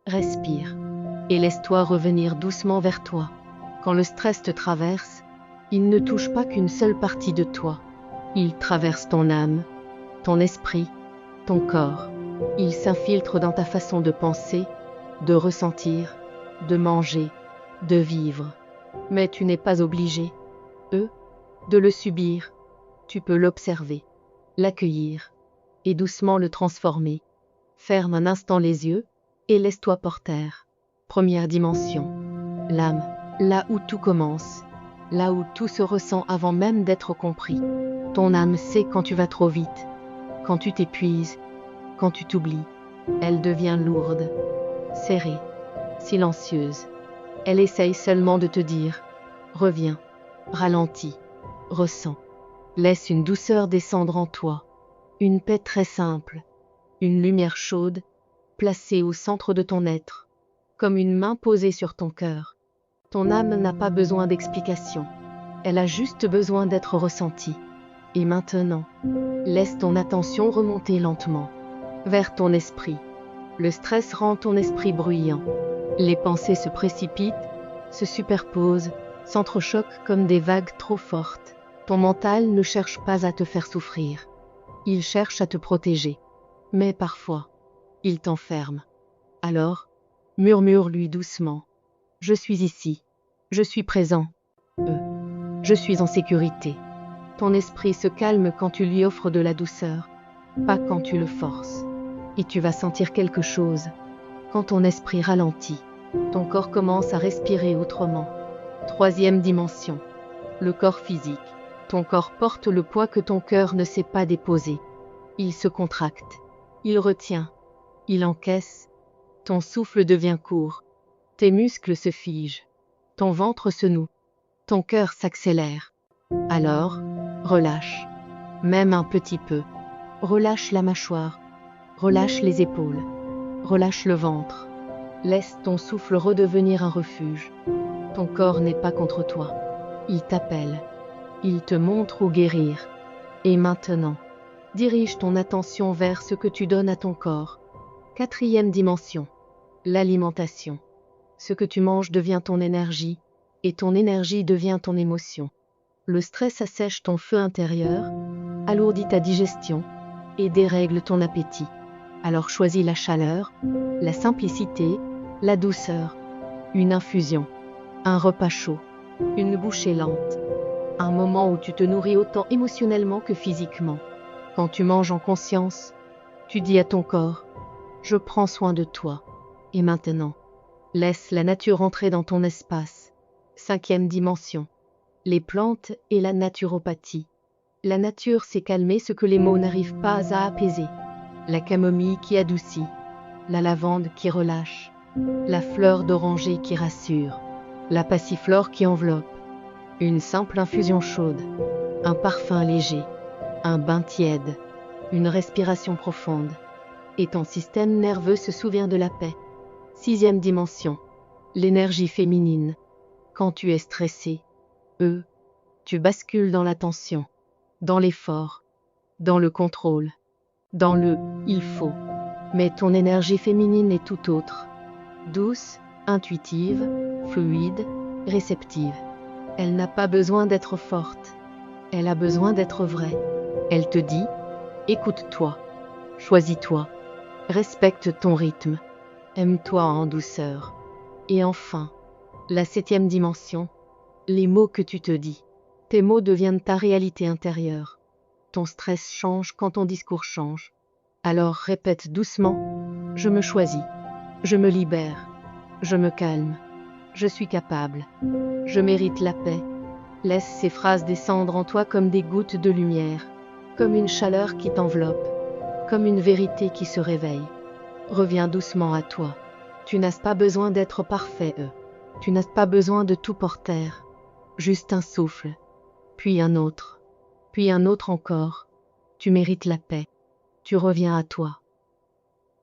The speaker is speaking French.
Respire. Et laisse-toi revenir doucement vers toi. Quand le stress te traverse, il ne touche pas qu'une seule partie de toi. Il traverse ton âme, ton esprit, ton corps. Il s'infiltre dans ta façon de penser, de ressentir, de manger, de vivre. Mais tu n'es pas obligé, de le subir. Tu peux l'observer, l'accueillir, et doucement le transformer. Ferme un instant les yeux, et laisse-toi porter. Première dimension. L'âme, là où tout commence, là où tout se ressent avant même d'être compris. Ton âme sait quand tu vas trop vite, quand tu t'épuises, quand tu t'oublies. Elle devient lourde, serrée, silencieuse. Elle essaye seulement de te dire « Reviens, ralentis, ressens ». Laisse une douceur descendre en toi, une paix très simple, une lumière chaude, placée au centre de ton être, comme une main posée sur ton cœur. Ton âme n'a pas besoin d'explication, elle a juste besoin d'être ressentie. Et maintenant, laisse ton attention remonter lentement, vers ton esprit. Le stress rend ton esprit bruyant. Les pensées se précipitent, se superposent, s'entrechoquent comme des vagues trop fortes. Ton mental ne cherche pas à te faire souffrir. Il cherche à te protéger. Mais parfois, il t'enferme. Alors, murmure-lui doucement. Je suis ici. Je suis présent. Je suis en sécurité. Ton esprit se calme quand tu lui offres de la douceur, pas quand tu le forces. Et tu vas sentir quelque chose. Quand ton esprit ralentit, ton corps commence à respirer autrement. Troisième dimension. Le corps physique. Ton corps porte le poids que ton cœur ne sait pas déposer. Il se contracte. Il retient. Il encaisse. Ton souffle devient court. Tes muscles se figent. Ton ventre se noue. Ton cœur s'accélère. Alors, relâche. Même un petit peu. Relâche la mâchoire. Relâche les épaules. Relâche le ventre. Laisse ton souffle redevenir un refuge. Ton corps n'est pas contre toi. Il t'appelle. Il te montre où guérir. Et maintenant, dirige ton attention vers ce que tu donnes à ton corps. Quatrième dimension. L'alimentation. Ce que tu manges devient ton énergie, et ton énergie devient ton émotion. Le stress assèche ton feu intérieur, alourdit ta digestion, et dérègle ton appétit. Alors choisis la chaleur, la simplicité, la douceur, une infusion, un repas chaud, une bouchée lente, un moment où tu te nourris autant émotionnellement que physiquement. Quand tu manges en conscience, tu dis à ton corps « Je prends soin de toi ». Et maintenant, laisse la nature entrer dans ton espace. Cinquième dimension. Les plantes et la naturopathie. La nature sait calmer ce que les mots n'arrivent pas à apaiser. La camomille qui adoucit, la lavande qui relâche, la fleur d'oranger qui rassure, la passiflore qui enveloppe, une simple infusion chaude, un parfum léger, un bain tiède, une respiration profonde. Et ton système nerveux se souvient de la paix. Sixième dimension. L'énergie féminine. Quand tu es stressé, tu bascules dans la tension, dans l'effort, dans le contrôle, dans le « il faut ». Mais ton énergie féminine est tout autre. Douce, intuitive, fluide, réceptive. Elle n'a pas besoin d'être forte. Elle a besoin d'être vraie. Elle te dit « écoute-toi, choisis-toi, respecte ton rythme, aime-toi en douceur ». Et enfin, la septième dimension, les mots que tu te dis. Tes mots deviennent ta réalité intérieure. Ton stress change quand ton discours change. Alors répète doucement « Je me choisis, je me libère, je me calme, je suis capable, je mérite la paix ». Laisse ces phrases descendre en toi comme des gouttes de lumière, comme une chaleur qui t'enveloppe, comme une vérité qui se réveille. Reviens doucement à toi. Tu n'as pas besoin d'être parfait, Tu n'as pas besoin de tout porter. Juste un souffle, puis un autre encore. Tu mérites la paix. Tu reviens à toi.